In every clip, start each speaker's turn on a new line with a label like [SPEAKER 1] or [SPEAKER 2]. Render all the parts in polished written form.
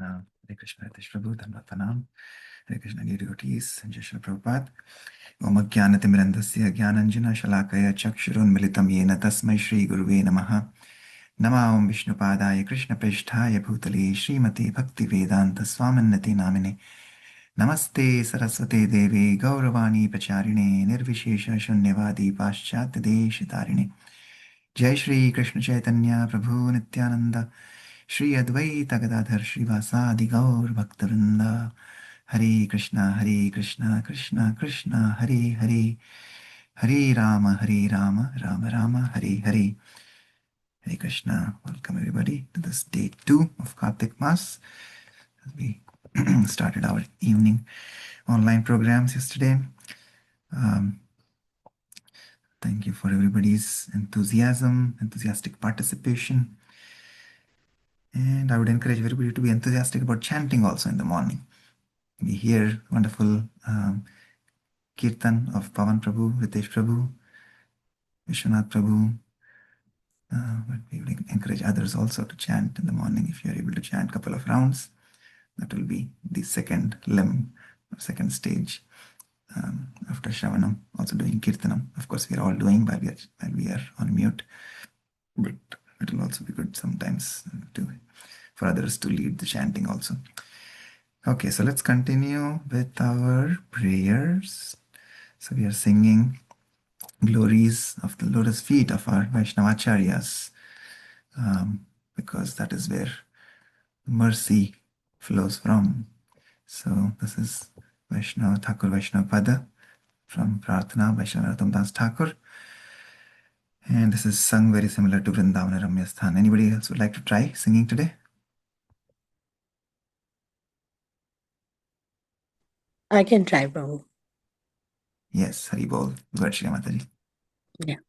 [SPEAKER 1] Hare Krishna, Hare Prabhu, Dhanvat Pranam. Hare Krishna, dear devotees, Jai Shri Prabhupada. Om Ajnanatimrandasya Jnananjana Shalakaya Chakshurunmilitam Yena Tasmai Shri Guruve Namaha. Nama Om Vishnupadaya Krishna Prishtaya Bhutale Srimati Bhakti Vedanta Swamannati Namine. Namaste Saraswate Devi Gauravani Pacharine Nirvishesha Shunyavadi Paschat Deshitarine. Jai Shri Krishna Chaitanya Prabhu Nityananda Shri Advaita Gadadhar Srivasadi Gaur Bhaktavinda. Hare Krishna, Krishna Krishna, Hare Hare, Hare Rama, Rama Rama, Hare Hare. Hare Krishna. Welcome everybody to this day 2 of Kartik Mass. As we started our evening online programs yesterday. Thank you for everybody's enthusiastic participation. And I would encourage everybody to be enthusiastic about chanting also in the morning. We hear wonderful Kirtan of Pavan Prabhu, Ritesh Prabhu, Vishwanath Prabhu. But we will encourage others also to chant in the morning. If you are able to chant a couple of rounds, that will be the second limb, second stage after Shravanam, also doing Kirtanam. Of course, we are all doing while we are on mute, but it will also be good sometimes for others to lead the chanting also. Okay, so let's continue with our prayers. So we are singing glories of the lotus feet of our Vaishnavacharyas, because that is where mercy flows from. So this is Vaishnava Thakur Vaishnava Pada from Prarthana by Shanarotam Das Thakur. And this is sung very similar to Vrindavana Ramya Sthan. Anybody else would like to try singing today?
[SPEAKER 2] I can try, Prabhu.
[SPEAKER 1] Yes, Hari Bol. Good, Shri Mataji.
[SPEAKER 2] Yeah.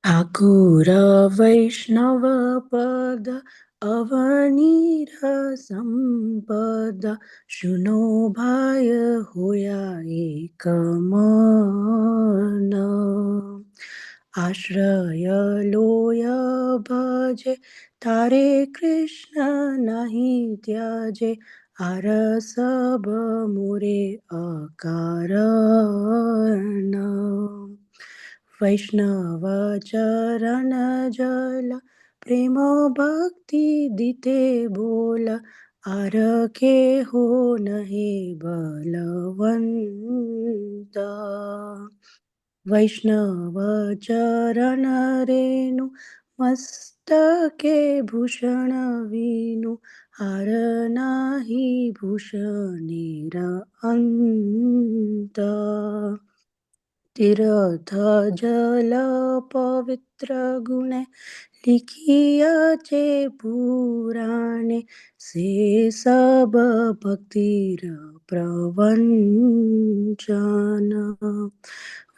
[SPEAKER 2] Akura Vaishnava Pada Avanira Sampada Shuno Bhaya Hoya Ekamana Ashraya Loya Bhaje Tare Krishna Nahi Tyaje Arasab Mure Akarana वैष्णव चरण जल प्रेम भक्ति दीते बोल आरखे हो नहीं बलवंत वैष्णव चरण रेणु मस्तके भूषण वीनु हार नाही भूषणेर अंत तीर्थ जल पवित्र गुण लिखियाचे पुराणे से सब भक्तिर प्रवंचन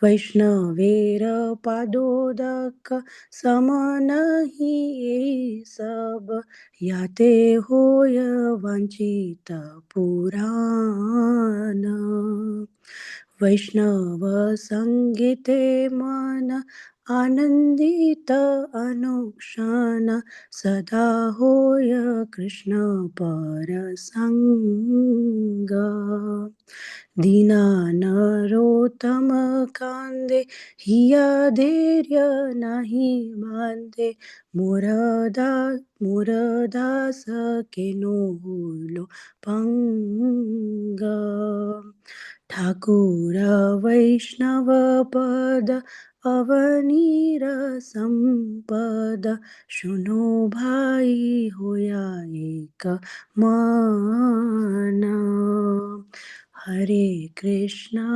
[SPEAKER 2] वैष्णवेर पादोदक समान ही सब याते होय वंचित पुराण वैष्णव संगीते मन आनंदित अनुक्षण सदा होय कृष्ण परसंग दीनानरोत्तम कांदे हिया धैर्य नाही बांधे मुरदास केनो होलो पंग ठाकुर वैष्णव पद अवनीर संपद शुनो भाई होया एक मान हरे Krishna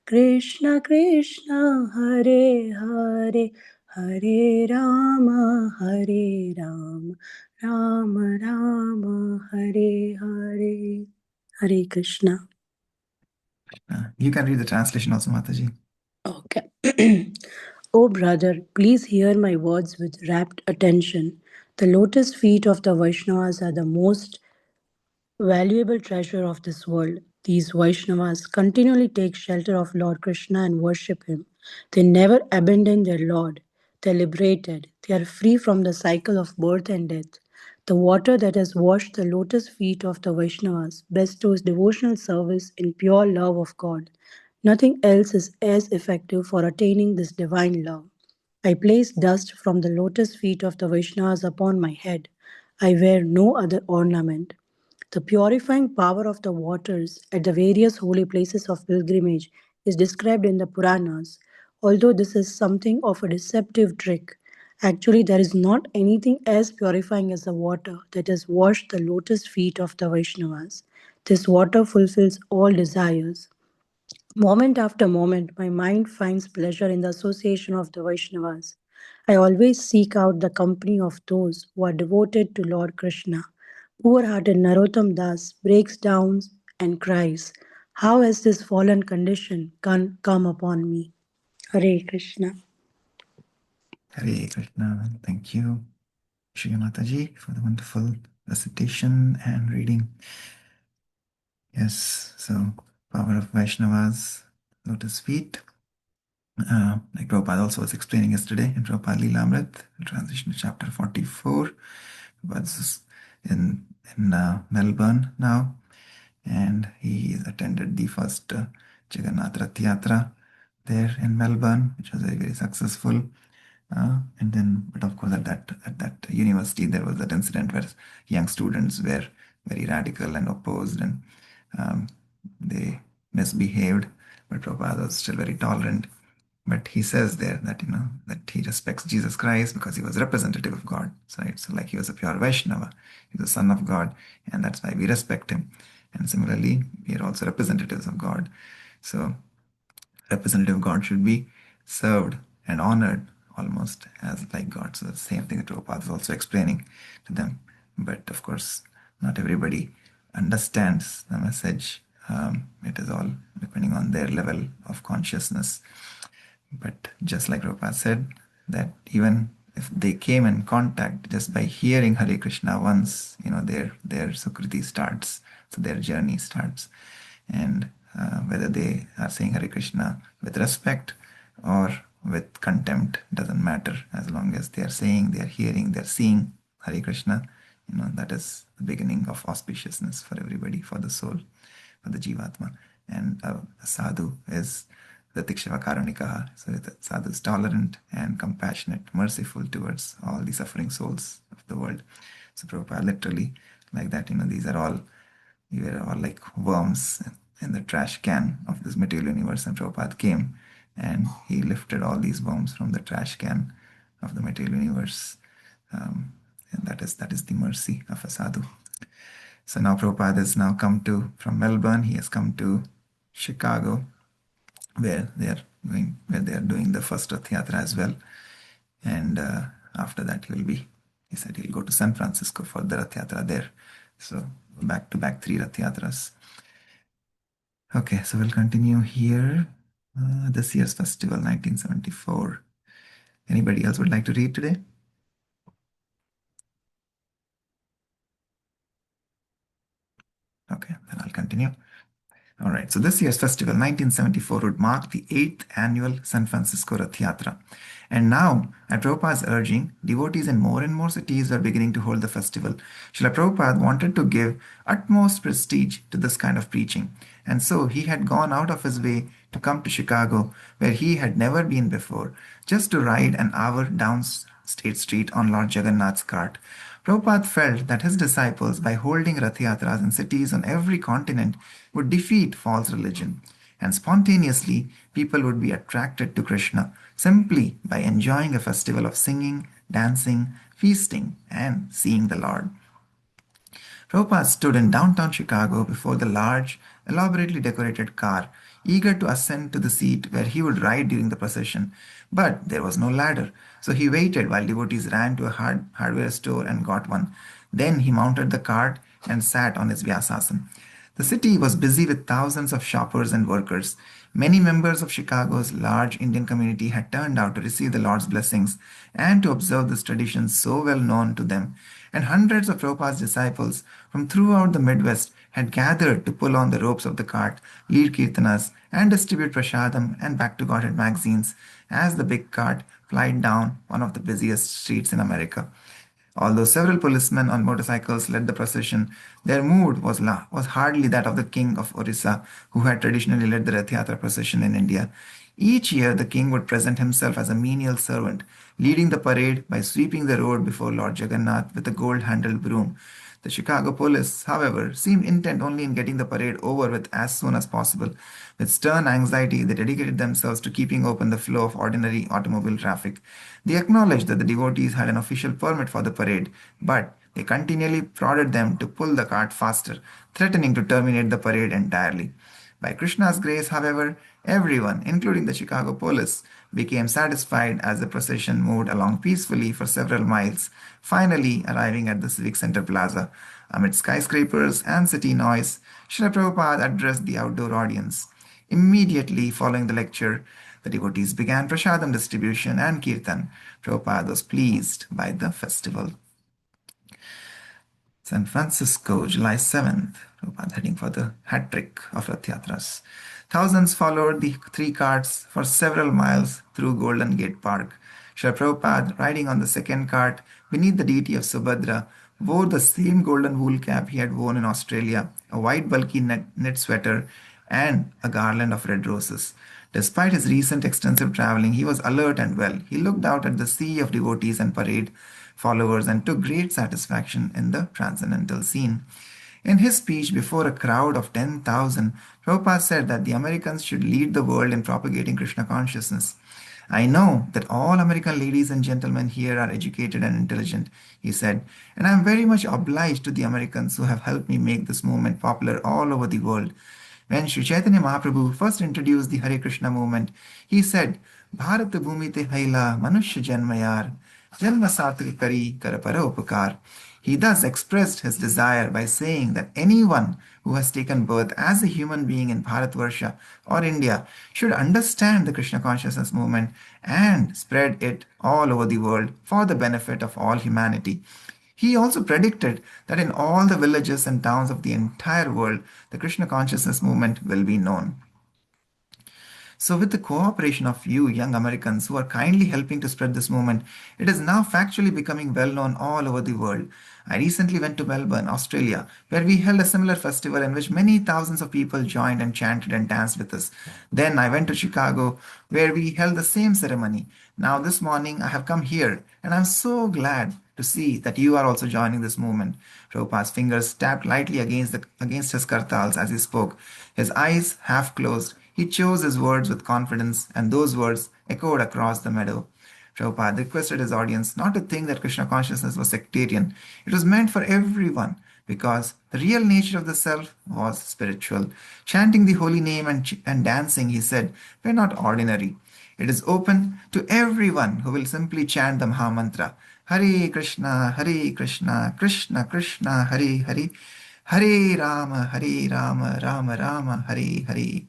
[SPEAKER 2] Krishna Krishna Hare Hare Hare Ram Ram Ram Hare Hare Hare Krishna.
[SPEAKER 1] You can read the translation also, Mataji.
[SPEAKER 2] Okay. O brother, please hear my words with rapt attention. The lotus feet of the Vaishnavas are the most valuable treasure of this world. These Vaishnavas continually take shelter of Lord Krishna and worship him. They never abandon their Lord. They are liberated. They are free from the cycle of birth and death. The water that has washed the lotus feet of the Vaishnavas bestows devotional service in pure love of God. Nothing else is as effective for attaining this divine love. I place dust from the lotus feet of the Vaishnavas upon my head. I wear no other ornament. The purifying power of the waters at the various holy places of pilgrimage is described in the Puranas. Although this is something of a deceptive trick, actually, there is not anything as purifying as the water that has washed the lotus feet of the Vaishnavas. This water fulfills all desires. Moment after moment, my mind finds pleasure in the association of the Vaishnavas. I always seek out the company of those who are devoted to Lord Krishna. Poor hearted Narottam Das breaks down and cries, how has this fallen condition come upon me? Hare Krishna.
[SPEAKER 1] Hare Krishna. Thank you, Shri Mataji, for the wonderful recitation and reading. Yes, so power of Vaishnavas, lotus feet. Like Prabhupada also was explaining yesterday in Prabhupada Leelamrit, transition to chapter 44. Prabhupada is in Melbourne now, and he attended the first Jagannath Rath Yatra there in Melbourne, which was very, very successful. And then, but of course, at that university, there was that incident where young students were very radical and opposed, and they misbehaved. But Prabhupada was still very tolerant. But he says there that that he respects Jesus Christ because he was representative of God. So, right? So like he was a pure Vaishnava, he's the son of God, and that's why we respect him. And similarly, we are also representatives of God. So representative of God should be served and honored almost as like God. So the same thing that Prabhupada is also explaining to them. But of course, not everybody understands the message. It is all depending on their level of consciousness. But just like Prabhupada said, that even if they came in contact just by hearing Hare Krishna once, their Sukriti starts, so their journey starts. And whether they are saying Hare Krishna with respect or with contempt doesn't matter, as long as they are saying, they are hearing, they are seeing Hare Krishna. That is the beginning of auspiciousness for everybody, for the soul, for the Jivatma. And a sadhu is the Tikshava Karunika. So the sadhu is tolerant and compassionate, merciful towards all the suffering souls of the world. So Prabhupada literally like that, these are all, we were all like worms in the trash can of this material universe, and Prabhupada came and he lifted all these worms from the trash can of the material universe. And that is the mercy of a sadhu. So now Prabhupada has now come from Melbourne, he has come to Chicago, where they are doing the first Rath Yatra as well. And after that he said he'll go to San Francisco for the Rath Yatra there. So back to back 3 Rath Yatras. Okay, so we'll continue here. This year's festival, 1974. Anybody else would like to read today? Okay, then I'll continue. All right, so this year's festival, 1974, would mark the 8th annual San Francisco Rath Yatra. And now, at Prabhupada's urging, devotees in more and more cities are beginning to hold the festival. Srila Prabhupada wanted to give utmost prestige to this kind of preaching. And so he had gone out of his way to come to Chicago, where he had never been before, just to ride an hour down State Street on Lord Jagannath's cart. Prabhupada felt that his disciples, by holding Rath Yatras in cities on every continent, would defeat false religion, and spontaneously people would be attracted to Krishna simply by enjoying a festival of singing, dancing, feasting, and seeing the Lord. Prabhupada stood in downtown Chicago before the large, elaborately decorated car, eager to ascend to the seat where he would ride during the procession. But there was no ladder, so he waited while devotees ran to a hardware store and got one. Then he mounted the cart and sat on his Vyasasan. The city was busy with thousands of shoppers and workers. Many members of Chicago's large Indian community had turned out to receive the Lord's blessings and to observe this tradition so well known to them. And hundreds of Prabhupada's disciples from throughout the Midwest had gathered to pull on the ropes of the cart, lead kirtanas, and distribute prasadam and Back to Godhead magazines as the big cart plied down one of the busiest streets in America. Although several policemen on motorcycles led the procession, their mood was hardly that of the king of Orissa, who had traditionally led the Rath Yatra procession in India. Each year, the king would present himself as a menial servant, leading the parade by sweeping the road before Lord Jagannath with a gold handled broom. The Chicago police, however, seemed intent only in getting the parade over with as soon as possible. With stern anxiety, they dedicated themselves to keeping open the flow of ordinary automobile traffic. They acknowledged that the devotees had an official permit for the parade, but they continually prodded them to pull the cart faster, threatening to terminate the parade entirely. By Krishna's grace, however, everyone, including the Chicago police, became satisfied as the procession moved along peacefully for several miles, finally arriving at the Civic Center Plaza. Amid skyscrapers and city noise, Srila Prabhupada addressed the outdoor audience. Immediately following the lecture, the devotees began prasadam distribution and kirtan. Prabhupada was pleased by the festival. San Francisco, July 7th. Prabhupada heading for the hat trick of Rath Yatras. Thousands followed the three carts for several miles through Golden Gate Park. Srila Prabhupada, riding on the second cart beneath the deity of Subhadra, wore the same golden wool cap he had worn in Australia, a white bulky knit sweater, and a garland of red roses. Despite his recent extensive traveling, he was alert and well. He looked out at the sea of devotees and parade followers and took great satisfaction in the transcendental scene. In his speech before a crowd of 10,000, Prabhupada said that the Americans should lead the world in propagating Krishna consciousness. I know that all American ladies and gentlemen here are educated and intelligent, he said, and I am very much obliged to the Americans who have helped me make this movement popular all over the world. When Sri Chaitanya Mahaprabhu first introduced the Hare Krishna movement, he said, Bharat Bhumi Te Haila Manushya Janmayar Janma Sarthaka Kari Karapara Upakar. He thus expressed his desire by saying that anyone who has taken birth as a human being in Bharatvarsha or India should understand the Krishna consciousness movement and spread it all over the world for the benefit of all humanity. He also predicted that in all the villages and towns of the entire world, the Krishna consciousness movement will be known. So, with the cooperation of you young Americans who are kindly helping to spread this movement, it is now factually becoming well known all over the world. I recently went to Melbourne, Australia, where we held a similar festival in which many thousands of people joined and chanted and danced with us. Then I went to Chicago, where we held the same ceremony. Now, this morning, I have come here, and I'm so glad to see that you are also joining this movement. Prabhupada's fingers tapped lightly against his kartals as he spoke. His eyes half closed. He chose his words with confidence, and those words echoed across the meadow. Prabhupada requested his audience not to think that Krishna consciousness was sectarian. It was meant for everyone because the real nature of the self was spiritual. Chanting the holy name and dancing, he said, were not ordinary. It is open to everyone who will simply chant the Maha Mantra. Hare Krishna, Krishna Krishna, Hare Hare, Hare Rama, Rama Rama, Hare Hare.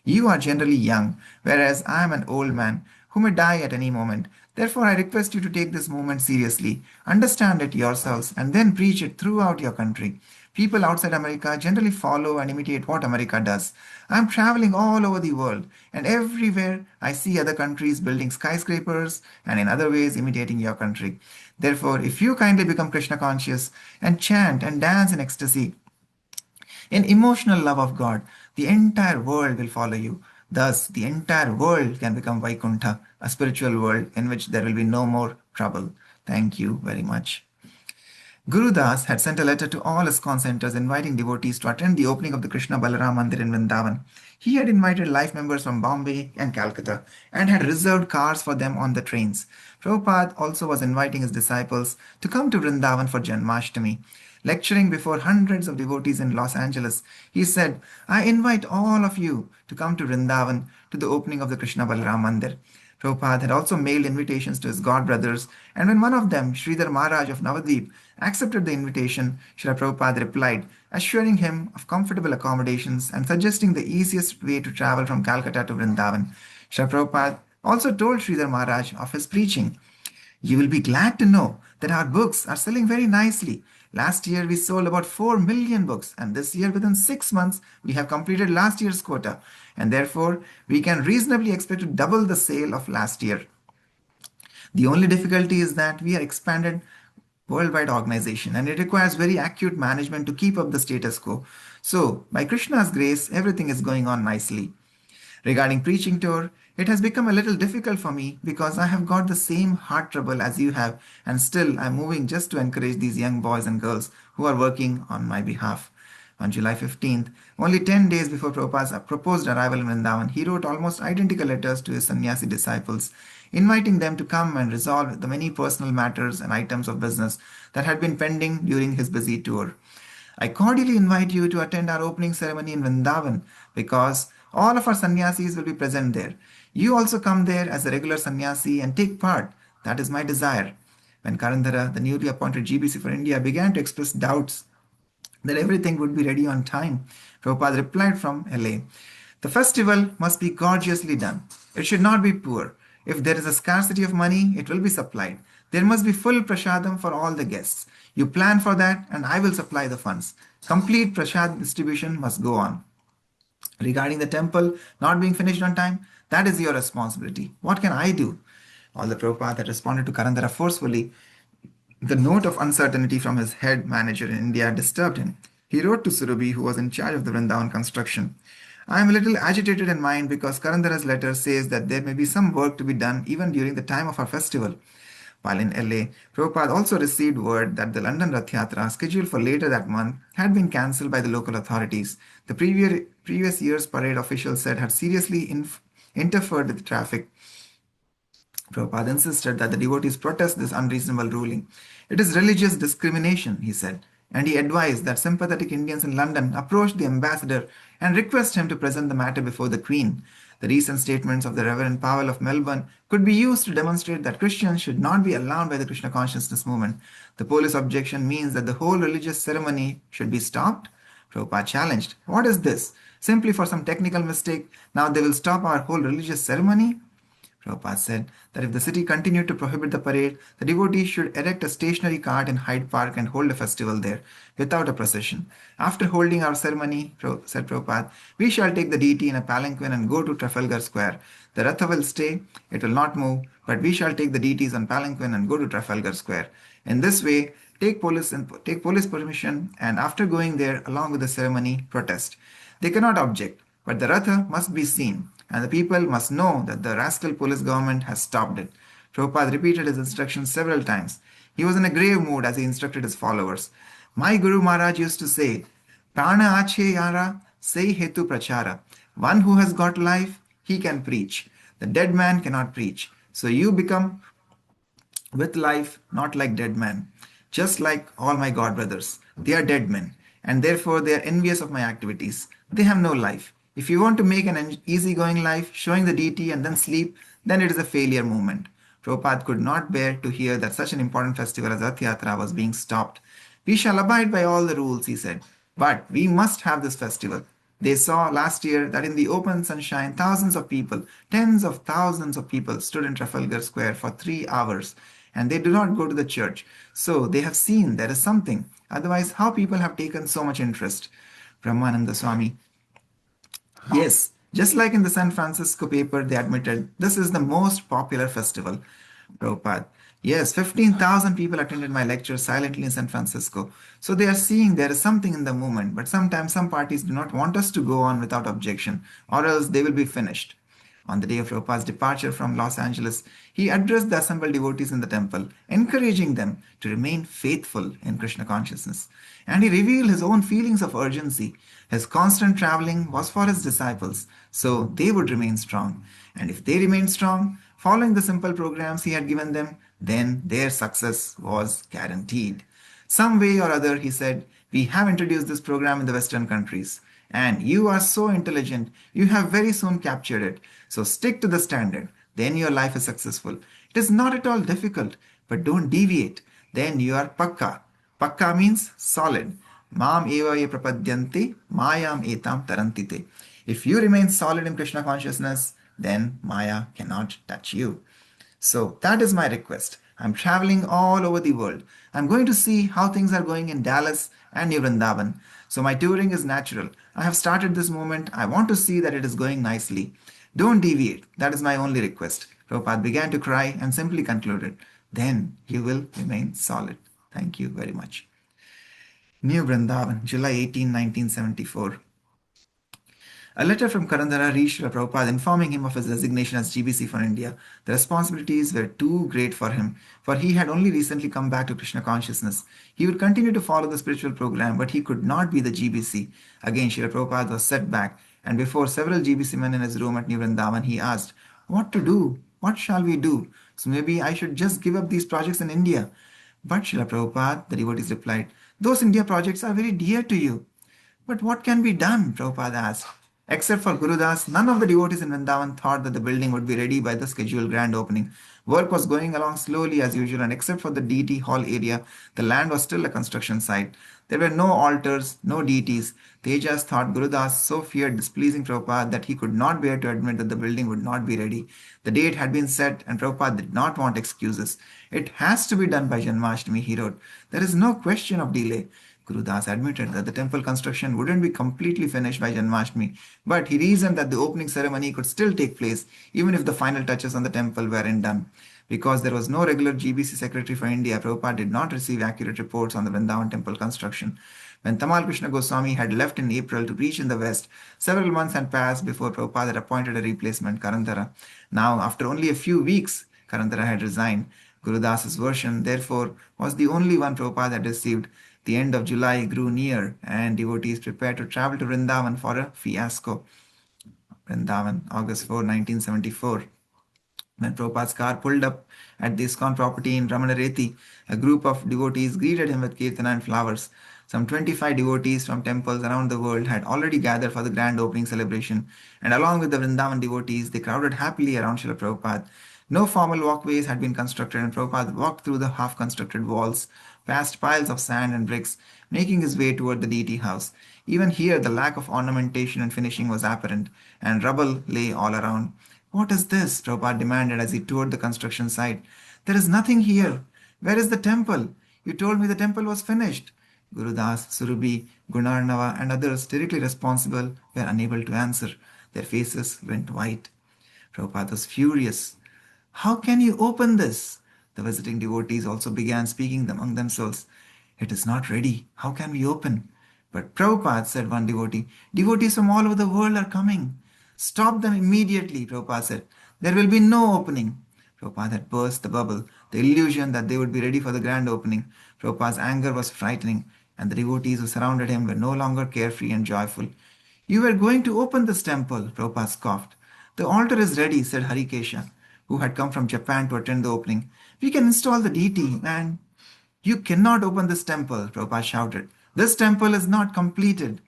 [SPEAKER 1] You are generally young, whereas I am an old man who may die at any moment. Therefore, I request you to take this movement seriously, understand it yourselves, and then preach it throughout your country. People outside America generally follow and imitate what America does. I am traveling all over the world, and everywhere I see other countries building skyscrapers and in other ways imitating your country. Therefore, if you kindly become Krishna conscious and chant and dance in ecstasy, in emotional love of God, the entire world will follow you. Thus, the entire world can become Vaikuntha, a spiritual world in which there will be no more trouble. Thank you very much. Guru Das had sent a letter to all ISKCON centers inviting devotees to attend the opening of the Krishna Balaram Mandir in Vrindavan. He had invited life members from Bombay and Calcutta and had reserved cars for them on the trains. Prabhupada also was inviting his disciples to come to Vrindavan for Janmashtami. Lecturing before hundreds of devotees in Los Angeles, he said, I invite all of you to come to Vrindavan to the opening of the Krishna Balaram Mandir. Prabhupada had also mailed invitations to his god brothers, and when one of them, Sridhar Maharaj of Navadvip, accepted the invitation, Srila Prabhupada replied, assuring him of comfortable accommodations and suggesting the easiest way to travel from Calcutta to Vrindavan. Srila Prabhupada also told Sridhar Maharaj of his preaching. You will be glad to know that our books are selling very nicely. Last year, we sold about 4 million books, and this year, within 6 months, we have completed last year's quota, and therefore, we can reasonably expect to double the sale of last year. The only difficulty is that we are expanded worldwide organization, and it requires very acute management to keep up the status quo. So, by Krishna's grace, everything is going on nicely. Regarding preaching tour, it has become a little difficult for me because I have got the same heart trouble as you have, and still I'm moving just to encourage these young boys and girls who are working on my behalf. On July 15th, only 10 days before Prabhupada's proposed arrival in Vrindavan, he wrote almost identical letters to his sannyasi disciples, inviting them to come and resolve the many personal matters and items of business that had been pending during his busy tour. I cordially invite you to attend our opening ceremony in Vrindavan because all of our sannyasis will be present there. You also come there as a regular sannyasi and take part. That is my desire. When Karandara, the newly appointed GBC for India, began to express doubts that everything would be ready on time, Prabhupada replied from LA, "The festival must be gorgeously done. It should not be poor. If there is a scarcity of money, it will be supplied. There must be full prasadam for all the guests. You plan for that, and I will supply the funds. Complete prasad distribution must go on. Regarding the temple not being finished on time, that is your responsibility. What can I do?" Although Prabhupada had responded to Karandara forcefully, the note of uncertainty from his head manager in India disturbed him. He wrote to Surabhi, who was in charge of the Vrindavan construction, "I am a little agitated in mind because Karandara's letter says that there may be some work to be done even during the time of our festival." While in LA, Prabhupada also received word that the London Rath Yatra, scheduled for later that month, had been cancelled by the local authorities. The previous year's parade officials said had seriously interfered with traffic. Prabhupada insisted that the devotees protest this unreasonable ruling. "It is religious discrimination," he said, and he advised that sympathetic Indians in London approach the ambassador and request him to present the matter before the Queen. The recent statements of the Reverend Powell of Melbourne could be used to demonstrate that Christians should not be allowed by the Krishna consciousness movement. The police objection means that the whole religious ceremony should be stopped. Prabhupada challenged, "What is this? Simply for some technical mistake, now they will stop our whole religious ceremony?" Prabhupada said that if the city continued to prohibit the parade, the devotees should erect a stationary cart in Hyde Park and hold a festival there without a procession. "After holding our ceremony," said Prabhupada, "we shall take the deity in a palanquin and go to Trafalgar Square. The Ratha will stay, it will not move, but we shall take the deities on palanquin and go to Trafalgar Square. In this way, take police permission, and after going there along with the ceremony, protest. They cannot object, but the Ratha must be seen, and the people must know that the rascal police government has stopped it." Prabhupada repeated his instructions several times. He was in a grave mood as he instructed his followers. "My Guru Maharaj used to say, Prana ache yara, sei hetu prachara. One who has got life, he can preach. The dead man cannot preach. So you become with life, not like dead men. Just like all my god brothers, they are dead men, and therefore they are envious of my activities. They have no life. If you want to make an easygoing life, showing the deity and then sleep, then it is a failure movement." Prabhupada could not bear to hear that such an important festival as Rath Yatra was being stopped. "We shall abide by all the rules," he said, "but we must have this festival." They saw last year that in the open sunshine, thousands of people, tens of thousands of people stood in Trafalgar Square for 3 hours, and they do not go to the church. So they have seen there is something. Otherwise, how people have taken so much interest? Brahmananda Swami: "Yes, just like in the San Francisco paper, they admitted this is the most popular festival." Prabhupada: "Yes, 15,000 people attended my lecture silently in San Francisco. So they are seeing there is something in the movement, but sometimes some parties do not want us to go on without objection, or else they will be finished." On the day of Prabhupada's departure from Los Angeles, he addressed the assembled devotees in the temple, encouraging them to remain faithful in Krishna consciousness. And he revealed his own feelings of urgency. His constant traveling was for his disciples, so they would remain strong. And if they remained strong, following the simple programs he had given them, then their success was guaranteed. "Some way or other," he said, "we have introduced this program in the Western countries. And you are so intelligent, you have very soon captured it. So stick to the standard. Then your life is successful. It is not at all difficult, but don't deviate. Then you are pakka. Pakka means solid. Mam eva ye prapadyante, mayam etam tarantite. If you remain solid in Krishna consciousness, then Maya cannot touch you. So that is my request. I'm traveling all over the world. I'm going to see how things are going in Dallas and New Vrindavan. So my touring is natural. I have started this movement. I want to see that it is going nicely. Don't deviate. That is my only request." Prabhupada began to cry and simply concluded, "Then you will remain solid." Thank you very much. New Vrindavan, July 18, 1974. A letter from Karandara reached Srila Prabhupada informing him of his resignation as GBC for India. The responsibilities were too great for him, for he had only recently come back to Krishna consciousness. He would continue to follow the spiritual program, but he could not be the GBC. Again, Srila Prabhupada was set back, and before several GBC men in his room at New Vrindavan, he asked, "What to do? What shall we do? So maybe I should just give up these projects in India." But Srila Prabhupada, the devotees replied, "Those India projects are very dear to you." "But what can be done?" Prabhupada asked. Except for Gurudas, none of the devotees in Vrindavan thought that the building would be ready by the scheduled grand opening. Work was going along slowly as usual, and except for the deity hall area, the land was still a construction site. There were no altars, no deities. Tejas thought Gurudas so feared displeasing Prabhupada that he could not bear to admit that the building would not be ready. The date had been set, and Prabhupada did not want excuses. "It has to be done by Janmashtami," he wrote. "There is no question of delay." Gurudas admitted that the temple construction wouldn't be completely finished by Janmashtami, but he reasoned that the opening ceremony could still take place even if the final touches on the temple weren't done. Because there was no regular GBC secretary for India, Prabhupada did not receive accurate reports on the Vrindavan temple construction. When Tamal Krishna Goswami had left in April to preach in the West, several months had passed before Prabhupada had appointed a replacement, Karandara. Now, after only a few weeks, Karandara had resigned. Gurudas's version, therefore, was the only one Prabhupada had received. The end of July grew near, and devotees prepared to travel to Vrindavan for a fiasco. Vrindavan, August 4, 1974. When Prabhupada's car pulled up at the ISKCON property in Ramanareti, a group of devotees greeted him with kirtana and flowers. Some 25 devotees from temples around the world had already gathered for the grand opening celebration, and along with the Vrindavan devotees, they crowded happily around Srila Prabhupada. No formal walkways had been constructed, and Prabhupada walked through the half-constructed walls, past piles of sand and bricks, making his way toward the deity house. Even here, the lack of ornamentation and finishing was apparent, and rubble lay all around. "What is this?" Prabhupada demanded as he toured the construction site. "There is nothing here. Where is the temple? You told me the temple was finished." Gurudas, Surabhi, Gunarnava, and others directly responsible were unable to answer. Their faces went white. Prabhupada was furious. "How can you open this?" The visiting devotees also began speaking among themselves. "It is not ready. How can we open?" "But Prabhupada," said one devotee, "devotees from all over the world are coming." "Stop them immediately," Prabhupada said. "There will be no opening." Prabhupada had burst the bubble, the illusion that they would be ready for the grand opening. Prabhupada's anger was frightening, and the devotees who surrounded him were no longer carefree and joyful. "You were going to open this temple," Prabhupada scoffed. "The altar is ready," said Harikesha, who had come from Japan to attend the opening. "We can install the deity and—" "You cannot open this temple," Prabhupada shouted. "This temple is not completed."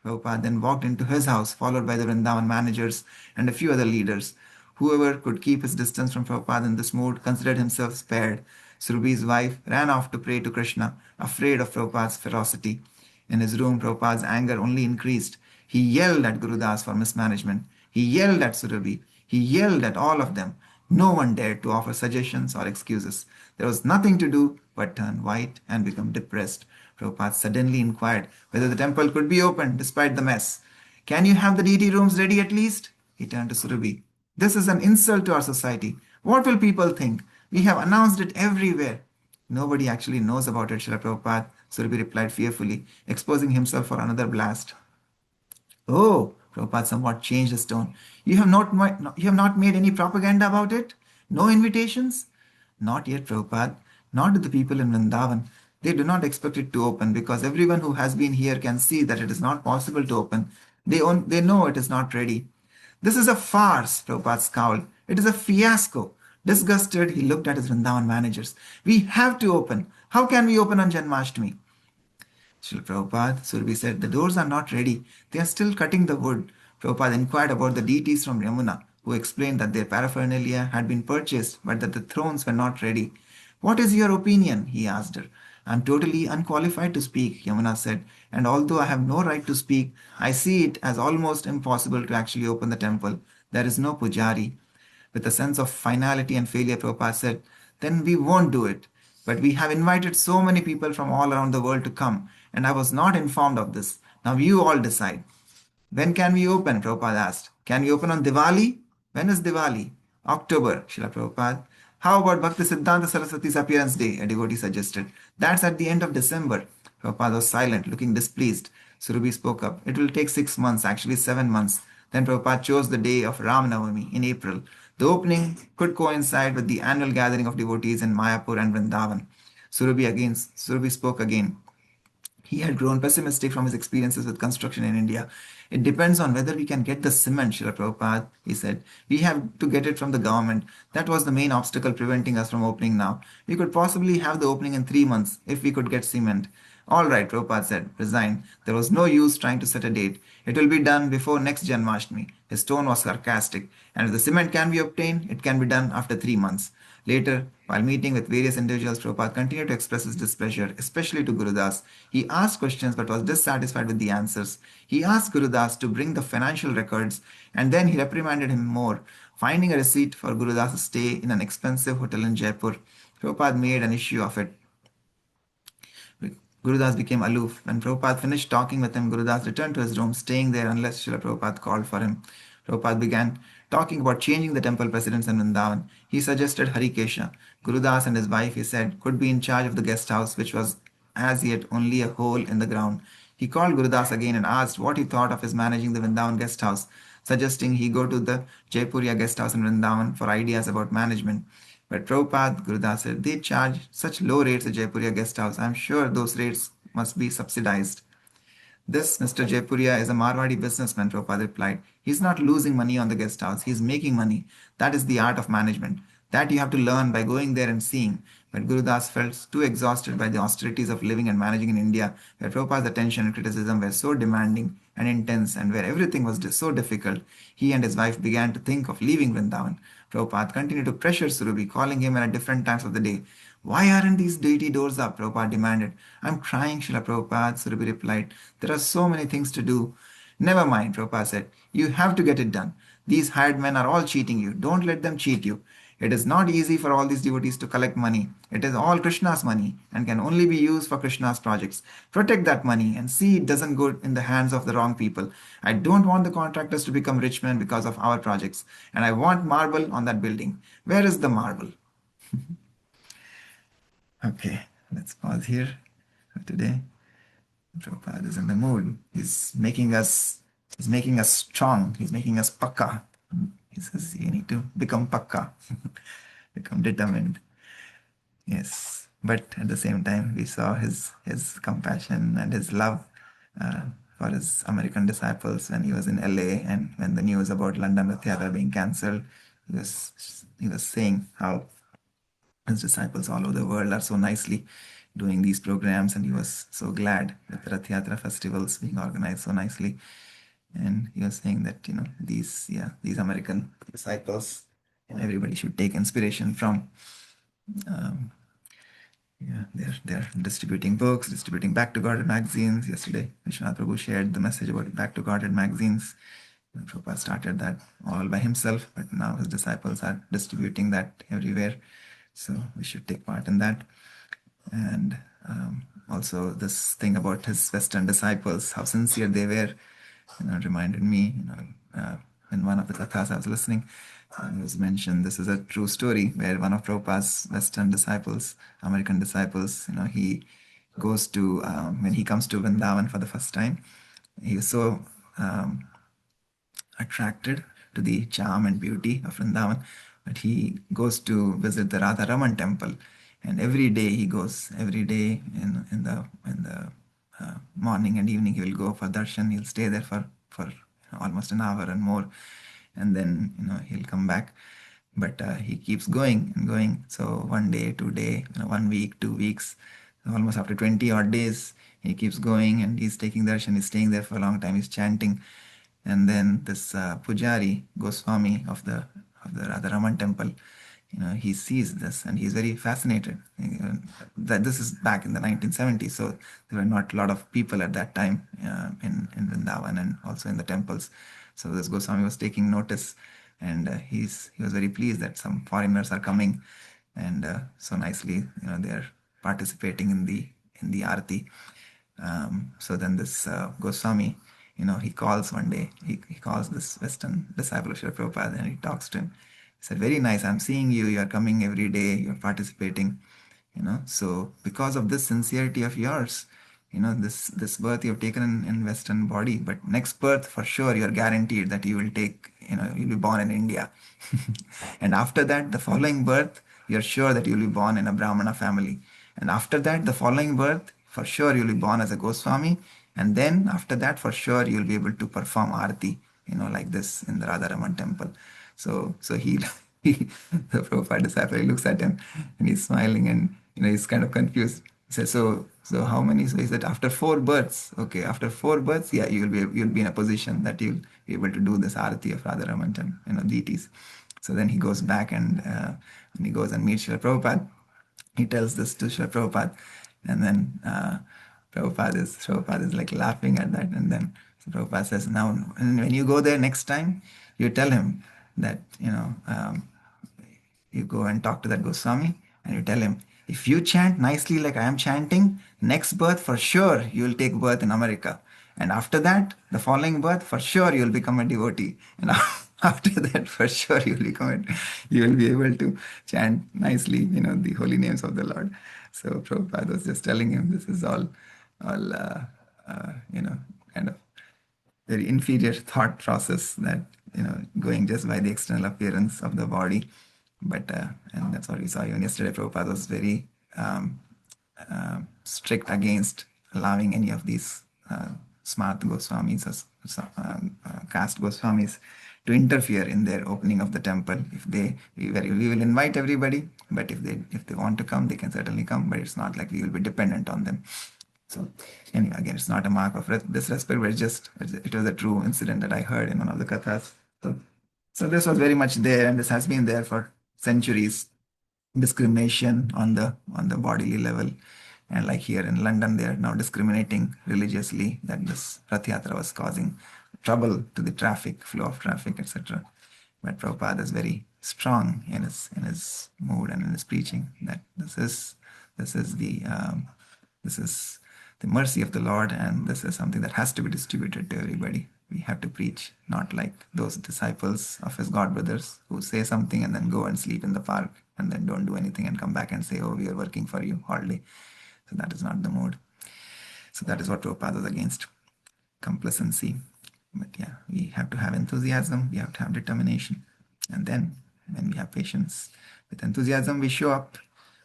[SPEAKER 1] Prabhupada then walked into his house, followed by the Vrindavan managers and a few other leaders. Whoever could keep his distance from Prabhupada in this mood considered himself spared. Surabhi's wife ran off to pray to Krishna, afraid of Prabhupada's ferocity. In his room, Prabhupada's anger only increased. He yelled at Gurudas for mismanagement. He yelled at Surabhi. He yelled at all of them. No one dared to offer suggestions or excuses. There was nothing to do but turn white and become depressed. Prabhupada suddenly inquired whether the temple could be opened despite the mess. "Can you have the deity rooms ready at least?" He turned to Surabhi. "This is an insult to our society. What will people think? We have announced it everywhere." "Nobody actually knows about it, Srila Prabhupada," Surabhi replied fearfully, exposing himself for another blast. "Oh," Prabhupada somewhat changed his tone. You have not made any propaganda about it? No invitations?" "Not yet, Prabhupada. Not to the people in Vrindavan. They do not expect it to open because everyone who has been here can see that it is not possible to open. They know it is not ready." "This is a farce," Prabhupada scowled. "It is a fiasco." Disgusted, he looked at his Vrindavan managers. "We have to open. How can we open on Janmashtami?" "Srila Prabhupada," Surabhi said, "the doors are not ready. They are still cutting the wood." Prabhupada inquired about the deities from Yamuna, who explained that their paraphernalia had been purchased but that the thrones were not ready. "What is your opinion?" he asked her. "I am totally unqualified to speak," Yamuna said, "and although I have no right to speak, I see it as almost impossible to actually open the temple. There is no pujari." With a sense of finality and failure, Prabhupada said, "Then we won't do it. But we have invited so many people from all around the world to come, and I was not informed of this. Now you all decide." "When can we open?" Prabhupada asked. "Can we open on Diwali?" "When is Diwali?" "October, Srila Prabhupada." How about Bhakti Siddhanta Saraswati's appearance day? A devotee suggested. That's at the end of December. Prabhupada was silent, looking displeased. Surabhi spoke up. It will take 6 months, actually 7 months. Then Prabhupada chose the day of Ram Navami in April. The opening could coincide with the annual gathering of devotees in Mayapur and Vrindavan. Surabhi spoke again. He had grown pessimistic from his experiences with construction in India. It depends on whether we can get the cement, Srila Prabhupada, he said. We have to get it from the government. That was the main obstacle preventing us from opening now. We could possibly have the opening in 3 months if we could get cement. All right, Prabhupada said, resigned. There was no use trying to set a date. It will be done before next Janmashtami. His tone was sarcastic. And if the cement can be obtained, it can be done after 3 months. Later, while meeting with various individuals, Prabhupada continued to express his displeasure, especially to Gurudas. He asked questions but was dissatisfied with the answers. He asked Gurudas to bring the financial records and then he reprimanded him more, finding a receipt for Gurudas' stay in an expensive hotel in Jaipur. Prabhupada made an issue of it. Gurudas became aloof. When Prabhupada finished talking with him, Gurudas returned to his room, staying there unless Srila Prabhupada called for him. Prabhupada began talking about changing the temple presidents in Vrindavan. He suggested Harikesha. Gurudas and his wife, he said, could be in charge of the guest house, which was as yet only a hole in the ground. He called Gurudas again and asked what he thought of his managing the Vrindavan guest house, suggesting he go to the Jaipuria guest house in Vrindavan for ideas about management. But Prabhupada, Gurudas said, they charge such low rates at Jaipuria guest house. I'm sure those rates must be subsidized. This Mr. Jaipuria is a Marwadi businessman, Prabhupada replied. He's not losing money on the guest house, he's making money. That is the art of management. That you have to learn by going there and seeing. But Gurudas felt too exhausted by the austerities of living and managing in India, where Prabhupada's attention and criticism were so demanding and intense, and where everything was so difficult, he and his wife began to think of leaving Vrindavan. Prabhupada continued to pressure Surabhi, calling him at different times of the day. Why aren't these deity doors up? Prabhupada demanded. I'm trying, Srila Prabhupada, Surabhi replied. There are so many things to do. Never mind, Prabhupada said. You have to get it done. These hired men are all cheating you. Don't let them cheat you. It is not easy for all these devotees to collect money. It is all Krishna's money and can only be used for Krishna's projects. Protect that money and see it doesn't go in the hands of the wrong people. I don't want the contractors to become rich men because of our projects. And I want marble on that building. Where is the marble? Okay, let's pause here for today. Prabhupada is in the mood. He's making us strong. He's making us pakka. He says you need to become pakka, become determined. Yes, but at the same time, we saw his compassion and his love for his American disciples when he was in LA, and when the news about London Rath Yatra being cancelled, he was saying how his disciples all over the world are so nicely doing these programs, and he was so glad that the Rath Yatra festivals being organized so nicely. And he was saying that these American disciples and everybody should take inspiration from. They're distributing books, distributing Back to Godhead magazines. Yesterday, Vishwanath Prabhu shared the message about Back to Godhead magazines. Prabhupada started that all by himself, but now his disciples are distributing that everywhere. So we should take part in that. And also this thing about his Western disciples, how sincere they were, reminded me, in one of the kathas I was listening, it was mentioned, this is a true story, where one of Prabhupada's Western disciples, American disciples, he goes to, when he comes to Vrindavan for the first time, he was so attracted to the charm and beauty of Vrindavan, but he goes to visit the Radha Raman temple, and every day he goes, every day in the morning and evening he will go for darshan. He'll stay there for almost an hour and more, and then he'll come back. But he keeps going and going. So 1 day, 2 day, 1 week, 2 weeks, almost after 20 odd days, he keeps going and he's taking darshan. He's staying there for a long time. He's chanting, and then this Pujari Goswami of the Radharaman temple, he sees this and he's very fascinated. That this is back in the 1970s, so there were not a lot of people at that time in Vrindavan and also in the temples. So this Goswami was taking notice, and he was very pleased that some foreigners are coming, and so nicely they're participating in the arati. So then this Goswami, he calls one day, he calls this Western disciple of Srila Prabhupada, and he talks to him. said, very nice. I'm seeing you. You're coming every day. You're participating. So because of this sincerity of yours, this birth you've taken in Western body, but next birth for sure you're guaranteed that you will take, you'll be born in India. And after that, the following birth, you're sure that you'll be born in a Brahmana family. And after that, the following birth, for sure you'll be born as a Goswami. And then after that, for sure you'll be able to perform arati, like this in the Radharaman temple. So he, the Prabhupada disciple, he looks at him and he's smiling, and he's kind of confused. He says, so how many? So he said, after 4 births. Okay, after 4 births, yeah, you'll be in a position that you'll be able to do this arati of Radharaman and deities. So then he goes back, and when he goes and meets Srila Prabhupada, he tells this to Srila Prabhupada, and then Prabhupada is like laughing at that, and then Prabhupada says, now when you go there next time, you tell him that you go and talk to that Goswami, and you tell him, if you chant nicely like I am chanting, next birth for sure you will take birth in America. And after that, the following birth, for sure you will become a devotee. And after that, for sure you will be able to chant nicely, the holy names of the Lord. So Prabhupada was just telling him this is all, kind of very inferior thought process, that going just by the external appearance of the body. But and that's what we saw even yesterday. Prabhupada was very strict against allowing any of these smart Goswamis or caste Goswamis to interfere in their opening of the temple. We will invite everybody, but if they want to come, they can certainly come. But it's not like we will be dependent on them. So anyway, again, it's not a mark of disrespect, but it was a true incident that I heard in one of the kathas. So this was very much there, and this has been there for centuries. Discrimination on the bodily level, and like here in London, they are now discriminating religiously, that this Rath Yatra was causing trouble to the flow of traffic, etc. But Prabhupada is very strong in his mood and in his preaching, that this is the mercy of the Lord, and this is something that has to be distributed to everybody. We have to preach, not like those disciples of his God brothers who say something and then go and sleep in the park and then don't do anything and come back and say, oh, we are working for you all day. So that is not the mode. So that is what Prabhupada was against, complacency. But yeah, we have to have enthusiasm, we have to have determination. And then when we have patience, with enthusiasm, we show up.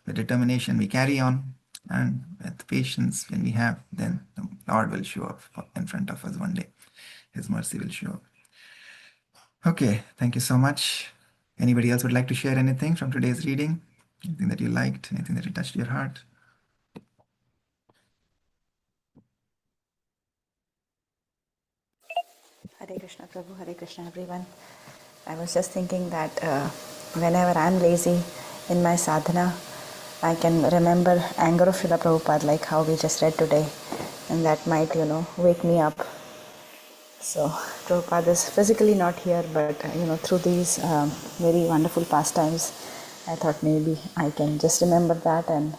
[SPEAKER 1] With determination, we carry on. And with patience, when we have, then the Lord will show up in front of us one day. His mercy will show up. Okay, thank you so much. Anybody else would like to share anything from today's reading? Anything that you liked, anything that touched your heart?
[SPEAKER 3] Hare Krishna Prabhu, Hare Krishna everyone. I was just thinking that whenever I'm lazy in my sadhana, I can remember anger of Srila Prabhupada, like how we just read today, and that might, wake me up. So Prabhupada is physically not here, but through these very wonderful pastimes, I thought maybe I can just remember that and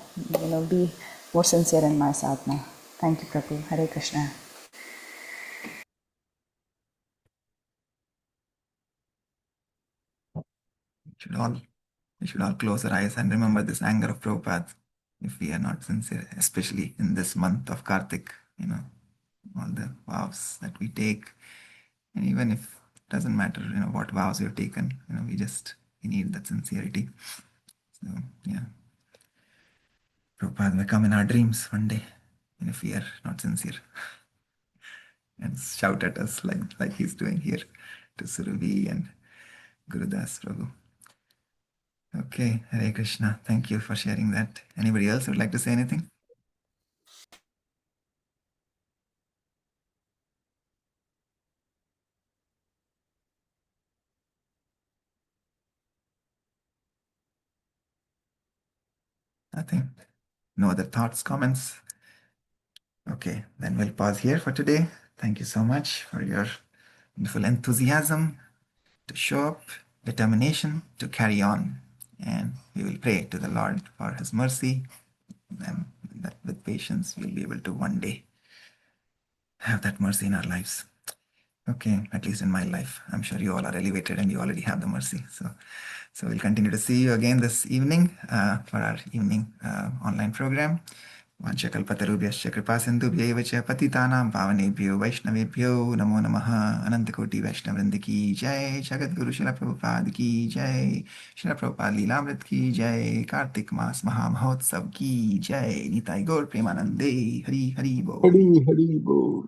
[SPEAKER 3] be more sincere in my sadhana. Thank you, Prabhu. Hare Krishna.
[SPEAKER 1] We should all close our eyes and remember this anger of Prabhupada if we are not sincere, especially in this month of Kartik, all the vows that we take. And even if it doesn't matter, what vows you've taken, we need that sincerity. So, yeah. Prabhupada may come in our dreams one day, and if we are not sincere, and shout at us like he's doing here to Surabhi and Gurudas Prabhu. Okay, Hare Krishna. Thank you for sharing that. Anybody else would like to say anything? Nothing? No other thoughts, comments? Okay, then we'll pause here for today. Thank you so much for your wonderful enthusiasm to show up, determination to carry on. And we will pray to the Lord for his mercy, and that with patience we'll be able to one day have that mercy in our lives. Okay, at least in my life. I'm sure you all are elevated and you already have the mercy. So we'll continue to see you again this evening for our evening online program. वाञ्छकल्पतरुभ्यश्च कृपासिन्धुभ्यैव च पतितानां पावनेभ्यो वैष्णवेभ्यो नमो नमः। अनन्तकोटि वैष्णववृन्द की जय। जगद्गुरु शिला प्रभुपाद की जय। शिला प्रभुपाद लीलामृत की जय। कार्तिक मास महामहोत्सव की जय। निताई गौर प्रेमानंदे। हरि हरि बोल।
[SPEAKER 4] हरी हरी बोल।